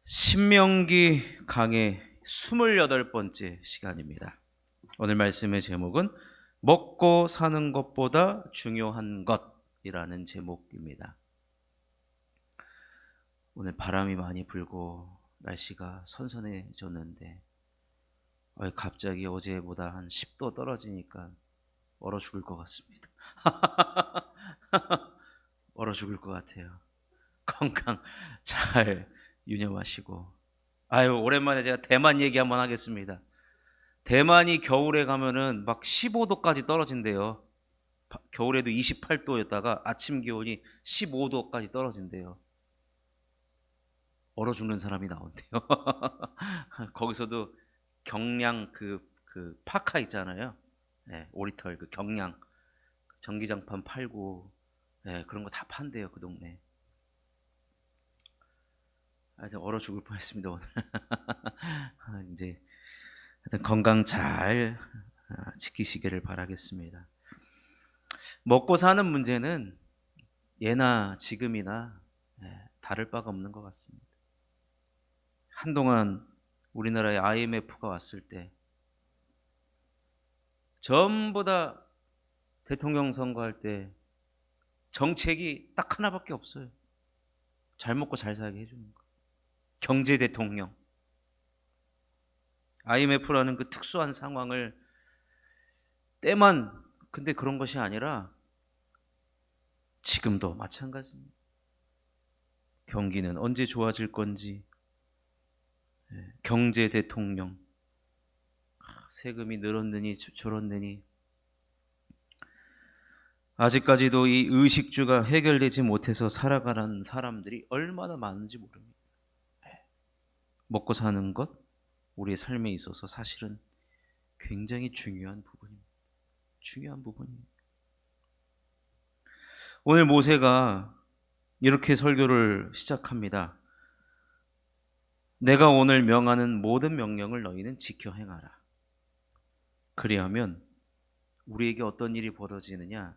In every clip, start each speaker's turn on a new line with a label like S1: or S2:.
S1: 신명기 강의 28번째 시간입니다. 오늘 말씀의 제목은 먹고 사는 것보다 중요한 것이라는 제목입니다. 오늘 바람이 많이 불고 날씨가 선선해졌는데 갑자기 어제보다 한 10도 떨어지니까 얼어 죽을 것 같습니다. 얼어 죽을 것 같아요. 건강 잘 유념하시고. 오랜만에 제가 대만 얘기 한번 하겠습니다. 대만이 겨울에 가면은 막 15도까지 떨어진대요. 겨울에도 28도였다가 아침 기온이 15도까지 떨어진대요. 얼어 죽는 사람이 나온대요. 거기서도 경량 그 파카 있잖아요. 네, 오리털 그 경량 전기장판 팔고 그런 거 다 판대요, 그 동네. 하여튼 얼어 죽을 뻔했습니다 오늘. 이제 하여튼 건강 잘 지키시기를 바라겠습니다. 먹고 사는 문제는 예나 지금이나 다를 바가 없는 것 같습니다. 한동안 우리나라에 IMF가 왔을 때 전부 다 대통령 선거할 때 정책이 딱 하나밖에 없어요. 잘 먹고 잘 살게 해주는 거. 경제 대통령. IMF라는 그 특수한 상황을 때만 근데 그런 것이 아니라 지금도 마찬가지입니다. 경기는 언제 좋아질 건지, 경제 대통령, 세금이 늘었느니 줄었느니, 아직까지도 이 의식주가 해결되지 못해서 살아가는 사람들이 얼마나 많은지 모릅니다. 먹고 사는 것, 우리의 삶에 있어서 사실은 굉장히 중요한 부분입니다. 중요한 부분입니다. 오늘 모세가 이렇게 설교를 시작합니다. 내가 오늘 명하는 모든 명령을 너희는 지켜 행하라. 그리하면 우리에게 어떤 일이 벌어지느냐?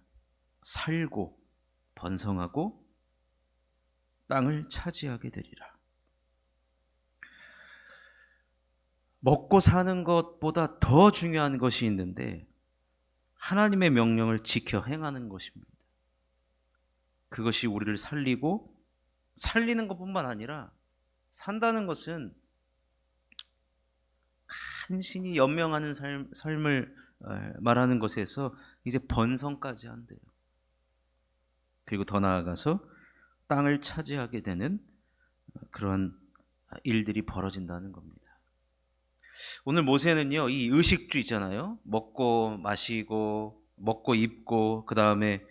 S1: 살고 번성하고 땅을 차지하게 되리라. 먹고 사는 것보다 더 중요한 것이 있는데 하나님의 명령을 지켜 행하는 것입니다. 그것이 우리를 살리고 살리는 것뿐만 아니라 산다는 것은 간신히 연명하는 삶을 말하는 것에서 이제 번성까지 한대요. 그리고 더 나아가서 땅을 차지하게 되는 그런 일들이 벌어진다는 겁니다. 오늘 모세는요, 이 의식주 있잖아요. 먹고 마시고 먹고 입고 그 다음에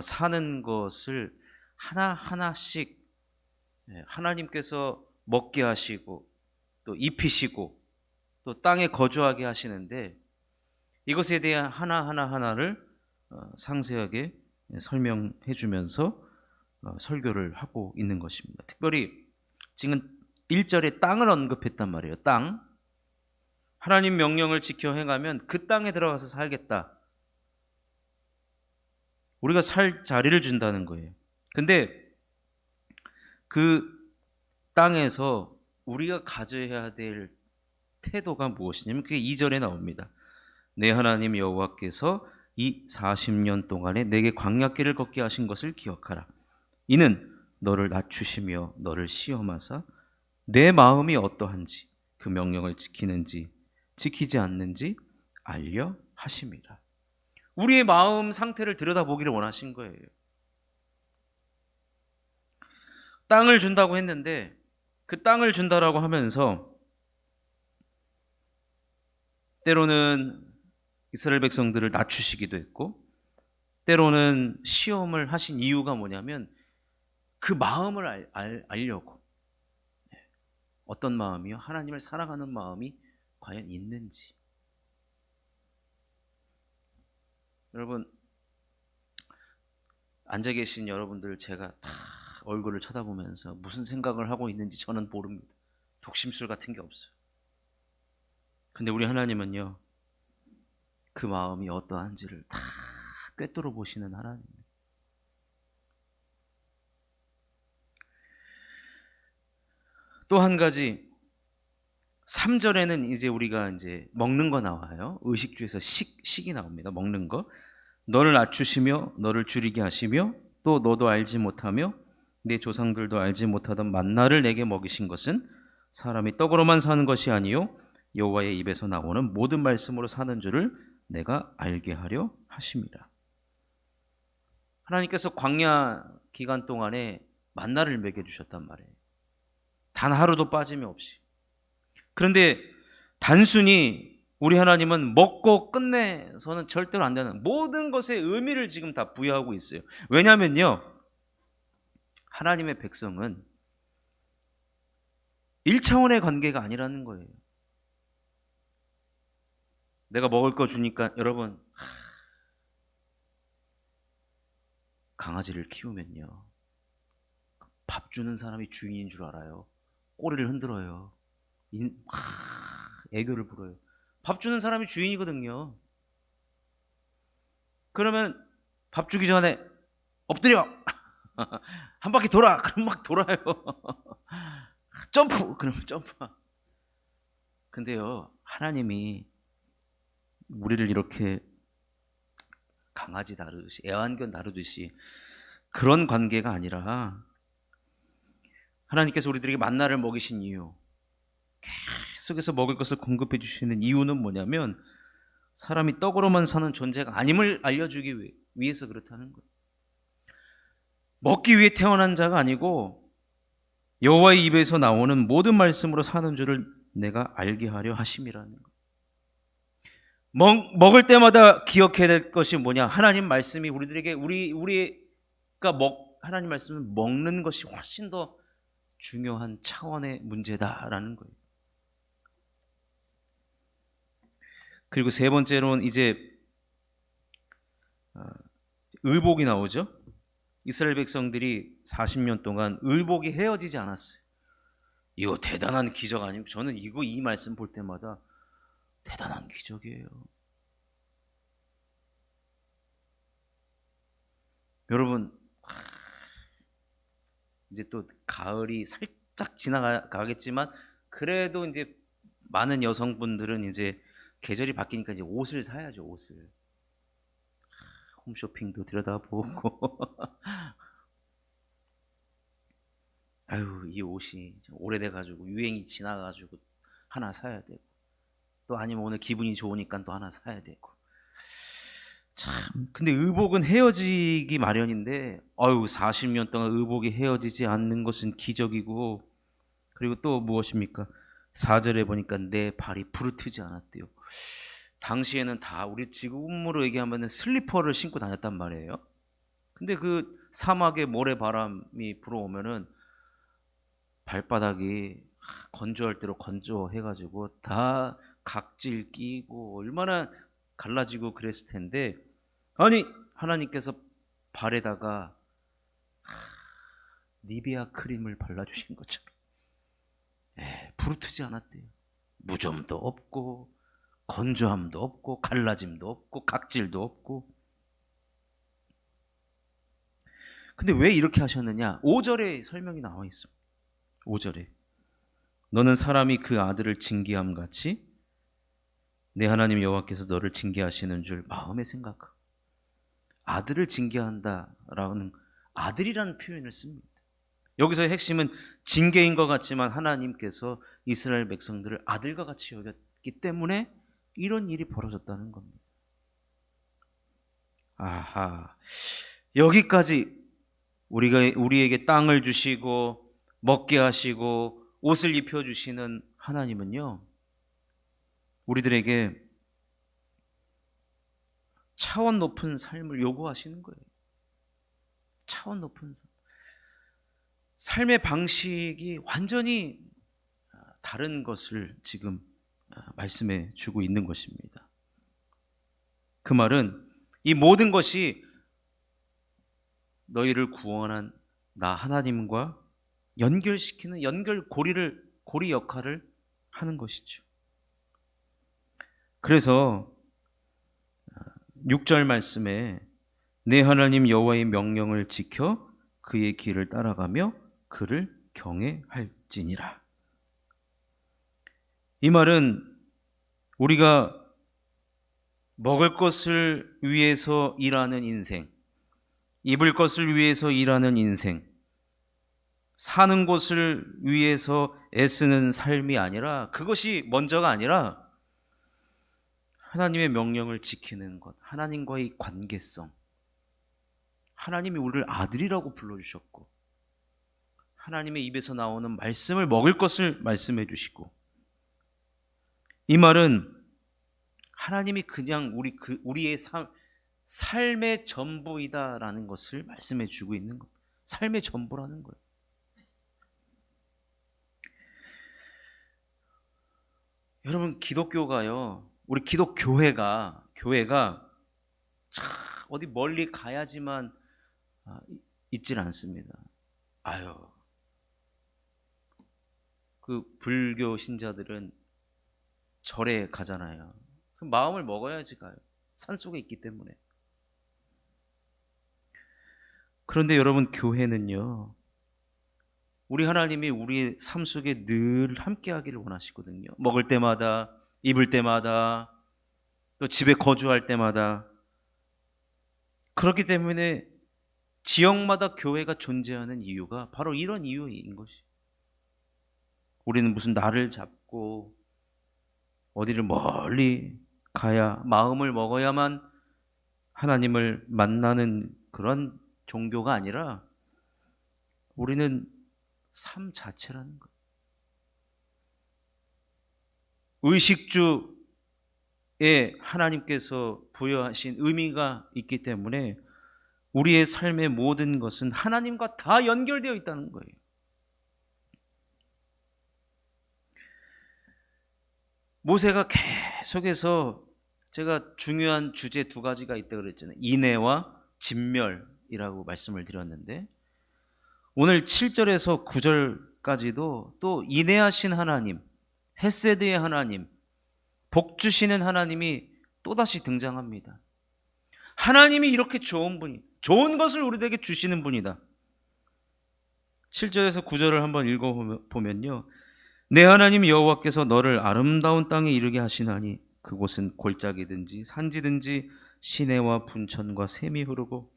S1: 사는 것을 하나하나씩 하나님께서 먹게 하시고 또 입히시고 또 땅에 거주하게 하시는데 이것에 대한 하나하나를 상세하게 설명해 주면서 설교를 하고 있는 것입니다. 특별히 지금 1절에 땅을 언급했단 말이에요. 땅. 하나님 명령을 지켜 행하면 그 땅에 들어가서 살겠다. 우리가 살 자리를 준다는 거예요. 근데 그 땅에서 우리가 가져야 될 태도가 무엇이냐면 그게 2절에 나옵니다. 내 하나님 여호와께서 이 40년 동안에 내게 광야길을 걷게 하신 것을 기억하라. 이는 너를 낮추시며 너를 시험하사 내 마음이 어떠한지 그 명령을 지키는지 지키지 않는지 알려 하심이라. 우리의 마음 상태를 들여다보기를 원하신 거예요. 땅을 준다고 했는데 그 땅을 준다라고 하면서 때로는 이스라엘 백성들을 낮추시기도 했고 때로는 시험을 하신 이유가 뭐냐면 그 마음을 알려고. 어떤 마음이요? 하나님을 사랑하는 마음이 과연 있는지. 여러분, 앉아 계신 여러분들 제가 다 얼굴을 쳐다보면서 무슨 생각을 하고 있는지 저는 모릅니다. 독심술 같은 게 없어요. 근데 우리 하나님은요, 그 마음이 어떠한지를 다 꿰뚫어 보시는 하나님. 또 한 가지 3절에는 이제 우리가 이제 먹는 거 나와요. 의식주에서 식이 나옵니다. 먹는 거. 너를 낮추시며 너를 줄이게 하시며 또 너도 알지 못하며 내 조상들도 알지 못하던 만나를 내게 먹이신 것은 사람이 떡으로만 사는 것이 아니요 여호와의 입에서 나오는 모든 말씀으로 사는 줄을 내가 알게 하려 하심이라. 하나님께서 광야 기간 동안에 만나를 먹여주셨단 말이에요. 단 하루도 빠짐이 없이. 그런데 단순히 우리 하나님은 먹고 끝내서는 절대로 안 되는 모든 것에 의미를 지금 다 부여하고 있어요. 왜냐하면요, 하나님의 백성은 1차원의 관계가 아니라는 거예요. 내가 먹을 거 주니까 여러분, 강아지를 키우면요, 밥 주는 사람이 주인인 줄 알아요. 꼬리를 흔들어요. 애교를 부려요. 밥 주는 사람이 주인이거든요. 그러면 밥 주기 전에 엎드려! 한 바퀴 돌아! 그럼 막 돌아요. 점프! 그러면 점프. 근데요, 하나님이 우리를 이렇게 강아지 다루듯이, 애완견 다루듯이 그런 관계가 아니라 하나님께서 우리들에게 만나를 먹이신 이유, 계속해서 먹을 것을 공급해 주시는 이유는 뭐냐면 사람이 떡으로만 사는 존재가 아님을 알려주기 위해서 그렇다는 거예요. 먹기 위해 태어난 자가 아니고 여호와의 입에서 나오는 모든 말씀으로 사는 줄을 내가 알게 하려 하심이라는 거예요. 먹을 때마다 기억해야 될 것이 뭐냐? 하나님 말씀이 우리들에게 우리가 하나님 말씀을 먹는 것이 훨씬 더 중요한 차원의 문제다라는 거예요. 그리고 세 번째로는 이제 의복이 나오죠. 이스라엘 백성들이 40년 동안 의복이 헤어지지 않았어요. 이거 대단한 기적 아닙니까? 저는 이 말씀 볼 때마다 대단한 기적이에요. 여러분, 이제 또 가을이 살짝 지나가겠지만 그래도 이제 많은 여성분들은 이제 계절이 바뀌니까 이제 옷을 사야죠. 옷을. 홈쇼핑도 들여다보고 아유, 이 옷이 오래돼가지고 유행이 지나가지고 하나 사야 되고, 또 아니면 오늘 기분이 좋으니까 또 하나 사야 되고. 참, 근데 의복은 헤어지기 마련인데 40년 동안 의복이 헤어지지 않는 것은 기적이고, 그리고 또 무엇입니까? 4절에 보니까 내 발이 부르트지 않았대요. 당시에는 다 우리 지금으로 얘기하면 슬리퍼를 신고 다녔단 말이에요. 근데 그 사막에 모래바람이 불어오면은 발바닥이 건조할 대로 건조해가지고 다 각질 끼고 얼마나 갈라지고 그랬을 텐데, 아니 하나님께서 발에다가 니베아 크림을 발라주신 것처럼 부르트지 않았대요. 무좀도 없고 건조함도 없고 갈라짐도 없고 각질도 없고. 근데 왜 이렇게 하셨느냐? 5절에 설명이 나와 있습니다. 5절에 너는 사람이 그 아들을 징계함 같이 내 하나님 여호와께서 너를 징계하시는 줄 마음에 생각하고. 아들을 징계한다라는 아들이라는 표현을 씁니다. 여기서의 핵심은 징계인 것 같지만 하나님께서 이스라엘 백성들을 아들과 같이 여겼기 때문에 이런 일이 벌어졌다는 겁니다. 아하, 여기까지 우리에게 땅을 주시고 먹게 하시고 옷을 입혀주시는 하나님은요, 우리들에게 차원 높은 삶을 요구하시는 거예요. 차원 높은 삶. 삶의 방식이 완전히 다른 것을 지금 말씀해 주고 있는 것입니다. 그 말은 이 모든 것이 너희를 구원한 나 하나님과 연결시키는 고리 역할을 하는 것이죠. 그래서 6절 말씀에 내 하나님 여호와의 명령을 지켜 그의 길을 따라가며 그를 경외할지니라. 이 말은 우리가 먹을 것을 위해서 일하는 인생, 입을 것을 위해서 일하는 인생, 사는 곳을 위해서 애쓰는 삶이 아니라, 그것이 먼저가 아니라 하나님의 명령을 지키는 것, 하나님과의 관계성. 하나님이 우리를 아들이라고 불러주셨고, 하나님의 입에서 나오는 말씀을 먹을 것을 말씀해 주시고, 이 말은 하나님이 그냥 우리의 삶의 전부이다라는 것을 말씀해 주고 있는 것. 삶의 전부라는 거예요. 여러분, 기독교가요, 우리 기독교회가 참 어디 멀리 가야지만 있질 않습니다. 그 불교 신자들은 절에 가잖아요. 그 마음을 먹어야지 가요. 산속에 있기 때문에. 그런데 여러분, 교회는요, 우리 하나님이 우리의 삶 속에 늘 함께 하기를 원하시거든요. 먹을 때마다, 입을 때마다, 또 집에 거주할 때마다. 그렇기 때문에 지역마다 교회가 존재하는 이유가 바로 이런 이유인 것이. 우리는 무슨 날을 잡고 어디를 멀리 가야, 마음을 먹어야만 하나님을 만나는 그런 종교가 아니라, 우리는 삶 자체라는 거예요. 의식주에 하나님께서 부여하신 의미가 있기 때문에 우리의 삶의 모든 것은 하나님과 다 연결되어 있다는 거예요. 모세가 계속해서, 제가 중요한 주제 두 가지가 있다고 그랬잖아요. 인애와 진멸이라고 말씀을 드렸는데, 오늘 7절에서 9절까지도 또 인애하신 하나님, 헤세드의 하나님, 복 주시는 하나님이 또다시 등장합니다. 하나님이 이렇게 좋은 분이, 좋은 것을 우리에게 주시는 분이다. 7절에서 9절을 한번 읽어보면요, 내 하나님 여호와께서 너를 아름다운 땅에 이르게 하시나니 그곳은 골짜기든지 산지든지 시내와 분천과 샘이 흐르고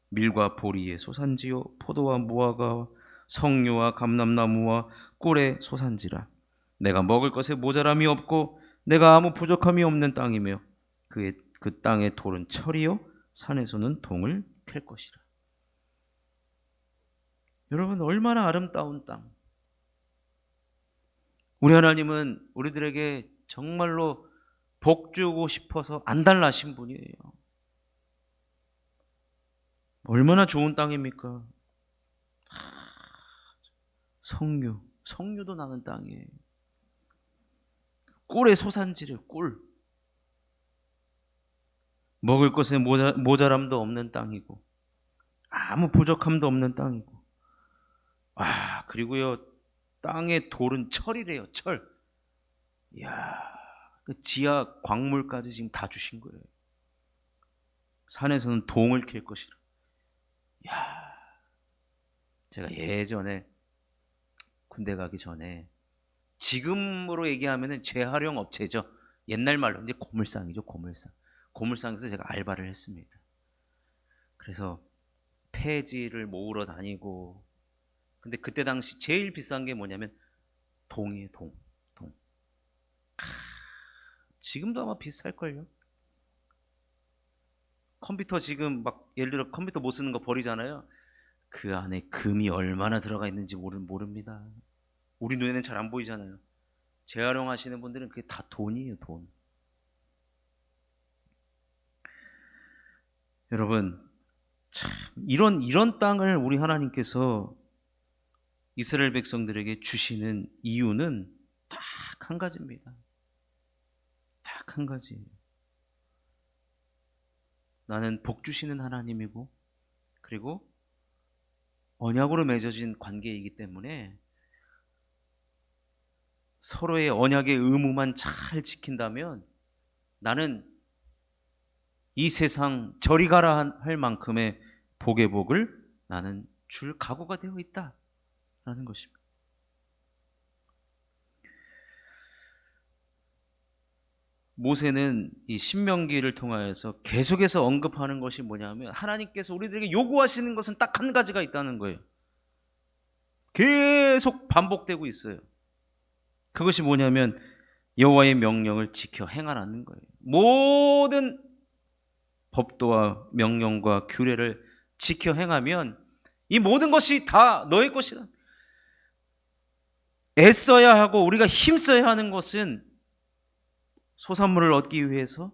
S1: 밀과 보리의 소산지요 포도와 무화과 석류와 감람나무와 꿀의 소산지라. 내가 먹을 것에 모자람이 없고 내가 아무 부족함이 없는 땅이며 그 땅의 돌은 철이요 산에서는 동을 캘 것이라. 여러분, 얼마나 아름다운 땅. 우리 하나님은 우리들에게 정말로 복 주고 싶어서 안달나신 분이에요. 얼마나 좋은 땅입니까? 석류도 나는 땅이에요. 꿀의 소산지를, 꿀. 먹을 것에 모자람도 없는 땅이고 아무 부족함도 없는 땅이고, 그리고요, 땅의 돌은 철이래요. 철. 이야, 그 지하 광물까지 지금 다 주신 거예요. 산에서는 동을 캘 것이라. 이야, 제가 예전에 군대 가기 전에, 지금으로 얘기하면은 재활용 업체죠. 옛날 말로 이제 고물상이죠. 고물상에서 제가 알바를 했습니다. 그래서 폐지를 모으러 다니고, 근데 그때 당시 제일 비싼 게 뭐냐면 동이에요. 동. 지금도 아마 비쌀걸요. 컴퓨터 지금 막 예를 들어 컴퓨터 못 쓰는 거 버리잖아요. 그 안에 금이 얼마나 들어가 있는지 모릅니다. 우리 눈에는 잘 안 보이잖아요. 재활용하시는 분들은 그게 다 돈이에요. 돈. 여러분, 참 이런 땅을 우리 하나님께서 이스라엘 백성들에게 주시는 이유는 딱 한 가지입니다. 딱 한 가지예요. 나는 복 주시는 하나님이고, 그리고 언약으로 맺어진 관계이기 때문에 서로의 언약의 의무만 잘 지킨다면 나는 이 세상 저리 가라 할 만큼의 복의 복을 나는 줄 각오가 되어 있다라는 것입니다. 모세는 이 신명기를 통하여서 계속해서 언급하는 것이 뭐냐면 하나님께서 우리들에게 요구하시는 것은 딱 한 가지가 있다는 거예요. 계속 반복되고 있어요. 그것이 뭐냐면 여호와의 명령을 지켜 행하라는 거예요. 모든 법도와 명령과 규례를 지켜 행하면 이 모든 것이 다 너의 것이다. 애써야 하고 우리가 힘써야 하는 것은 소산물을 얻기 위해서,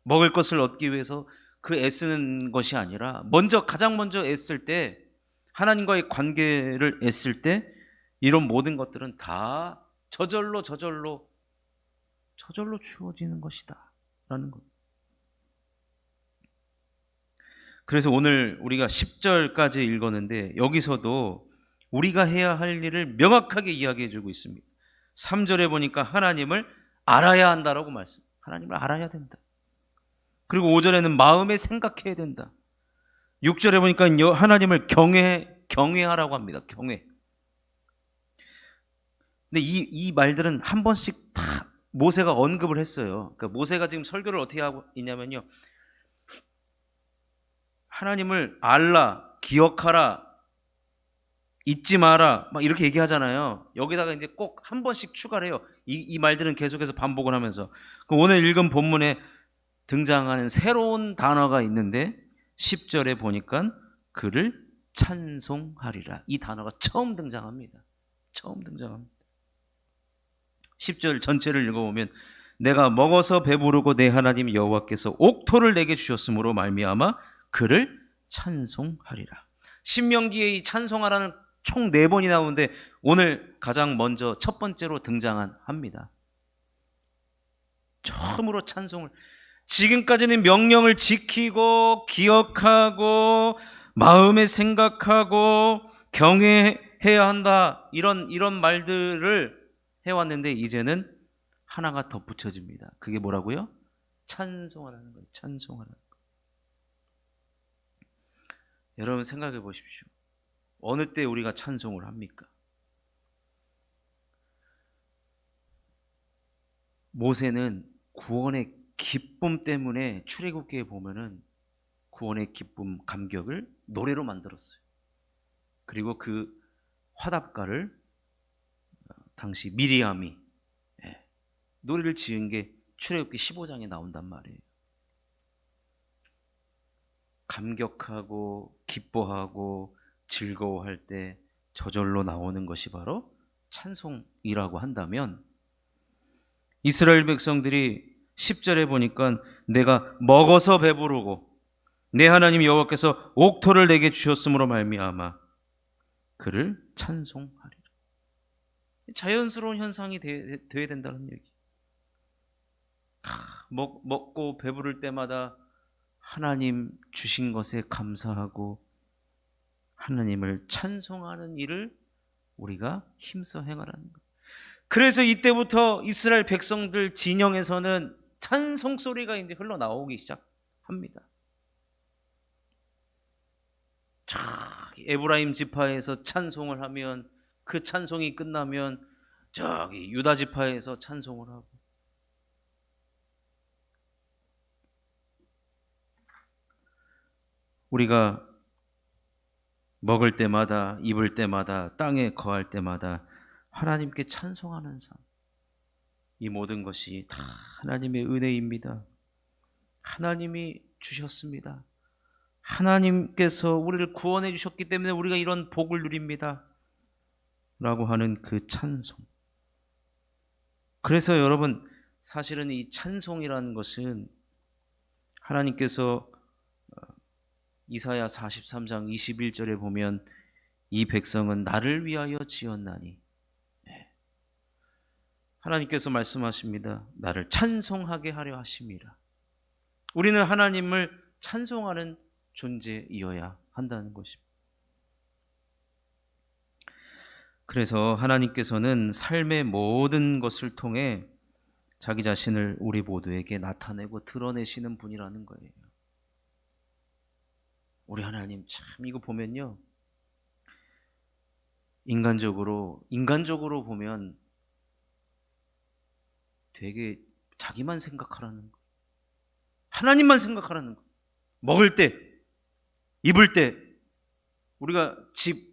S1: 먹을 것을 얻기 위해서 그 애쓰는 것이 아니라 가장 먼저 애쓸 때, 하나님과의 관계를 애쓸 때 이런 모든 것들은 다 저절로 주어지는 것이다 라는 것. 그래서 오늘 우리가 10절까지 읽었는데 여기서도 우리가 해야 할 일을 명확하게 이야기해 주고 있습니다. 3절에 보니까 하나님을 알아야 한다라고 말씀. 하나님을 알아야 된다. 그리고 5절에는 마음에 생각해야 된다. 6절에 보니까 하나님을 경외하라고 합니다. 경외. 근데 이 말들은 한 번씩 다 모세가 언급을 했어요. 그러니까 모세가 지금 설교를 어떻게 하고 있냐면요. 하나님을 알라, 기억하라, 잊지 마라, 막 이렇게 얘기하잖아요. 여기다가 이제 꼭 한 번씩 추가를 해요. 이 말들은 계속해서 반복을 하면서. 오늘 읽은 본문에 등장하는 새로운 단어가 있는데 10절에 보니까 그를 찬송하리라. 이 단어가 처음 등장합니다. 10절 전체를 읽어보면 내가 먹어서 배부르고 내 하나님 여호와께서 옥토를 내게 주셨으므로 말미암아 그를 찬송하리라. 신명기에 이 찬송하라는 총 4번이 나오는데 오늘 가장 먼저 첫 번째로 등장합니다. 처음으로 찬송을, 지금까지는 명령을 지키고 기억하고 마음에 생각하고 경외해야 한다 이런 말들을 해왔는데 이제는 하나가 덧붙여집니다. 그게 뭐라고요? 찬송하라는 거예요. 찬송하라는 거. 여러분 생각해 보십시오. 어느 때 우리가 찬송을 합니까? 모세는 구원의 기쁨 때문에 출애굽기에 보면은 구원의 기쁨, 감격을 노래로 만들었어요. 그리고 그 화답가를 당시 미리암이 노래를 지은 게 출애굽기 15장에 나온단 말이에요. 감격하고 기뻐하고 즐거워할 때 저절로 나오는 것이 바로 찬송이라고 한다면 이스라엘 백성들이 10절에 보니까 내가 먹어서 배부르고 내 하나님 여호와께서 옥토를 내게 주셨으므로 말미암아 그를 찬송하리라. 자연스러운 현상이 되어야 된다는 얘기. 먹고 배부를 때마다 하나님 주신 것에 감사하고 하나님을 찬송하는 일을 우리가 힘써 행하라는 것. 그래서 이때부터 이스라엘 백성들 진영에서는 찬송 소리가 이제 흘러나오기 시작합니다. 에브라임 지파에서 찬송을 하면 그 찬송이 끝나면 저기 유다 지파에서 찬송을 하고, 우리가 먹을 때마다 입을 때마다 땅에 거할 때마다 하나님께 찬송하는 삶, 이 모든 것이 다 하나님의 은혜입니다. 하나님이 주셨습니다. 하나님께서 우리를 구원해 주셨기 때문에 우리가 이런 복을 누립니다 라고 하는 그 찬송. 그래서 여러분 사실은 이 찬송이라는 것은 하나님께서 이사야 43장 21절에 보면 이 백성은 나를 위하여 지었나니, 하나님께서 말씀하십니다. 나를 찬송하게 하려 하심이라. 우리는 하나님을 찬송하는 존재이어야 한다는 것입니다. 그래서 하나님께서는 삶의 모든 것을 통해 자기 자신을 우리 모두에게 나타내고 드러내시는 분이라는 거예요. 우리 하나님 참 이거 보면요, 인간적으로 보면 되게 자기만 생각하라는 거. 하나님만 생각하라는 거. 먹을 때, 입을 때 우리가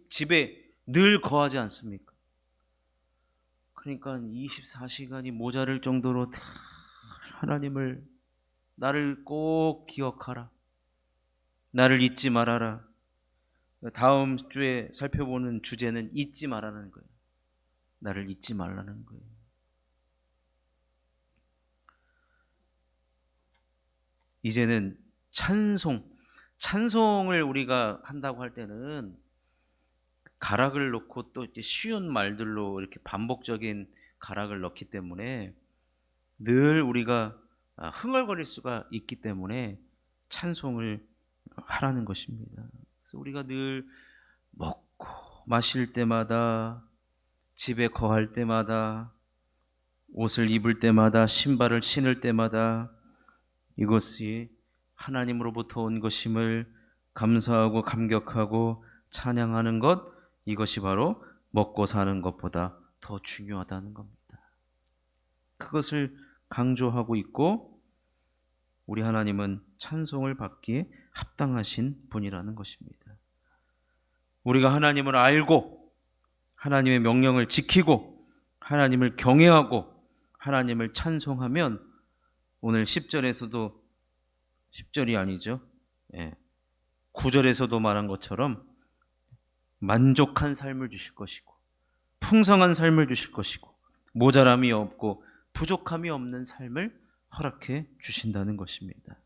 S1: 집에 늘 거하지 않습니까? 그러니까 24시간이 모자랄 정도로 하나님을, 나를 꼭 기억하라, 나를 잊지 말아라. 다음 주에 살펴보는 주제는 잊지 말라는 거예요. 나를 잊지 말라는 거예요. 이제는 찬송을 우리가 한다고 할 때는 가락을 넣고 또 이제 쉬운 말들로 이렇게 반복적인 가락을 넣기 때문에 늘 우리가 흥얼거릴 수가 있기 때문에 찬송을 하라는 것입니다. 그래서 우리가 늘 먹고 마실 때마다, 집에 거할 때마다, 옷을 입을 때마다, 신발을 신을 때마다 이것이 하나님으로부터 온 것임을 감사하고 감격하고 찬양하는 것, 이것이 바로 먹고 사는 것보다 더 중요하다는 겁니다. 그것을 강조하고 있고, 우리 하나님은 찬송을 받기에 합당하신 분이라는 것입니다. 우리가 하나님을 알고 하나님의 명령을 지키고 하나님을 경외하고 하나님을 찬송하면, 오늘 10절에서도, 10절이 아니죠, 9절에서도 말한 것처럼 만족한 삶을 주실 것이고 풍성한 삶을 주실 것이고 모자람이 없고 부족함이 없는 삶을 허락해 주신다는 것입니다.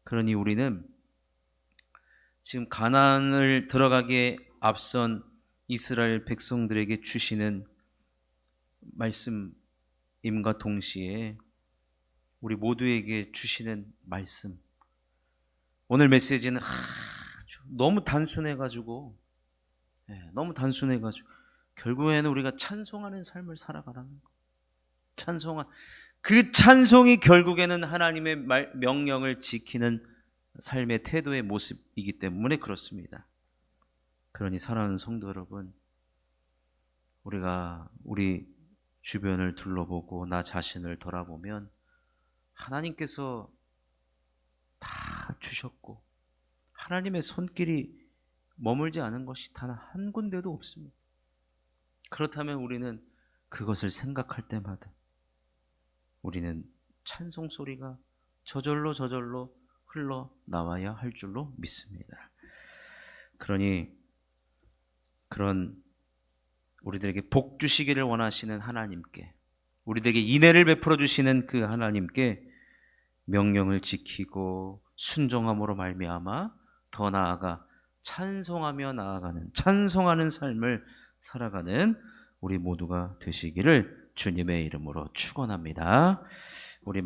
S1: 그러니 우리는 지금 가나안을 들어가기에 앞선 이스라엘 백성들에게 주시는 말씀임과 동시에 우리 모두에게 주시는 말씀, 오늘 메시지는 너무 단순해가지고 결국에는 우리가 찬송하는 삶을 살아가라는 거예요. 그 찬송이 결국에는 하나님의 명령을 지키는 삶의 태도의 모습이기 때문에 그렇습니다. 그러니 사랑하는 성도 여러분, 우리가 우리 주변을 둘러보고 나 자신을 돌아보면 하나님께서 다 주셨고 하나님의 손길이 머물지 않은 것이 단 한 군데도 없습니다. 그렇다면 우리는 그것을 생각할 때마다 우리는 찬송 소리가 저절로 흘러나와야 할 줄로 믿습니다. 그러니 그런 우리들에게 복 주시기를 원하시는 하나님께, 우리들에게 인애를 베풀어 주시는 그 하나님께 명령을 지키고 순종함으로 말미암아 더 나아가 찬송하는 삶을 살아가는 우리 모두가 되시기를 주님의 이름으로 축원합니다. 우리